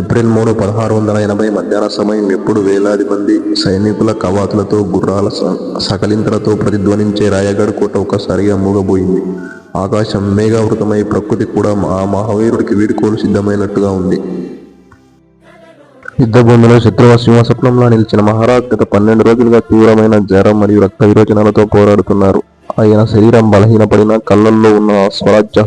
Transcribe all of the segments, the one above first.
April 3, 1680 మధ్యాహ్న సమయం ఎప్పుడు వేలాది మంది సైనికుల కవాతులతో గుర్రాల సకలింతలతో ప్రతిధ్వనించే రాయగఢ్ కోట ఒక్కసారిగా మూగబోయింది. ఆకాశం మేఘావృతమై ప్రకృతి కూడా ఆ మహావీరుడికి వీడ్కోలు సిద్ధమైనట్టుగా ఉంది. యుద్ధభూమిలో శత్రువు సింహస్వప్నంలా నిలిచిన మహారాజ్ గత 12 రోజులుగా తీవ్రమైన జ్వరం మరియు రక్త విరోచనాలతో పోరాడుతున్నారు. ఆయన శరీరం బలహీనపడిన కళ్ళల్లో ఉన్న స్వరాజ్య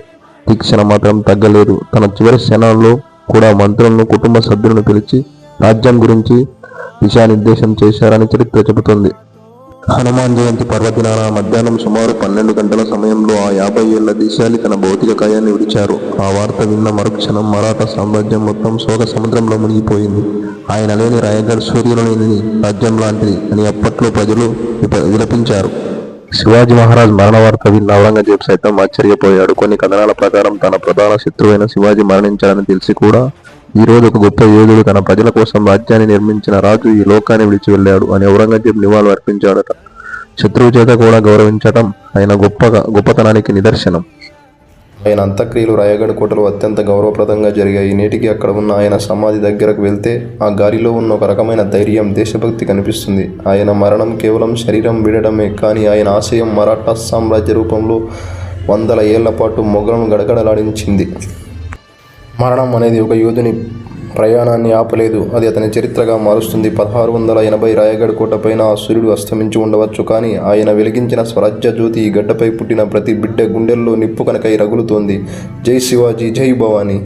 తీక్షణ మాత్రం తగ్గలేదు. తన చివరి క్షణాల్లో కూడా మంత్రులను, కుటుంబ సభ్యులను పిలిచి రాజ్యం గురించి దిశానిర్దేశం చేశారని చరిత్ర చెబుతోంది. హనుమాన్ జయంతి పర్వదినాన మధ్యాహ్నం సుమారు 12 గంటల సమయంలో ఆ 50 ఏళ్ల దీశాలి తన భౌతిక కాయాన్ని విడిచారు. ఆ వార్త విన్న మరుక్షణం మరాఠా సామ్రాజ్యం మొత్తం శోక సముద్రంలో మునిగిపోయింది. ఆయన లేని రాయగఢ్ సూర్యులు లేని రాజ్యం లాంటిది అని అప్పట్లో ప్రజలు విలపించారు. శివాజీ మహారాజ్ మరణ వార్త విన్న ఔరంగజేబ్ సైతం ఆశ్చర్యపోయాడు. కొన్ని కథనాల ప్రకారం తన ప్రధాన శత్రువైన శివాజీ మరణించాడని తెలిసి కూడా ఈ రోజు ఒక గొప్ప యోధుడు, తన ప్రజల కోసం రాజ్యాన్ని నిర్మించిన రాజు ఈ లోకాన్ని విడిచి వెళ్ళాడు అని ఔరంగజేబ్ నివాళులు అర్పించాడట. శత్రువు చేత కూడా గౌరవించటం ఆయన గొప్పతనానికి నిదర్శనం. ఆయన అంత్యక్రియలు రాయగఢ్ కోటలో అత్యంత గౌరవప్రదంగా జరిగాయి. నేటికి అక్కడ ఉన్న ఆయన సమాధి దగ్గరకు వెళ్తే ఆ గాలిలో ఉన్న ఒక రకమైన ధైర్యం, దేశభక్తి కనిపిస్తుంది. ఆయన మరణం కేవలం శరీరం విడడమే కానీ ఆయన ఆశయం మరాఠా సామ్రాజ్య రూపంలో వందల ఏళ్ల పాటు మొఘలులను గడగడలాడించింది. మరణం అనేది ఒక యోధుని ప్రయాణాన్ని ఆపలేదు, అది అతని చరిత్రగా మారుస్తుంది. 1680 రాయగఢ్ కోటపైన ఆ సూర్యుడు అస్తమించి ఉండవచ్చు, కానీ ఆయన వెలిగించిన స్వరాజ్య జ్యోతి ఈ గడ్డపై పుట్టిన ప్రతి బిడ్డ గుండెల్లో నిప్పు కనకై రగులుతోంది. జై శివాజీ, జై భవానీ.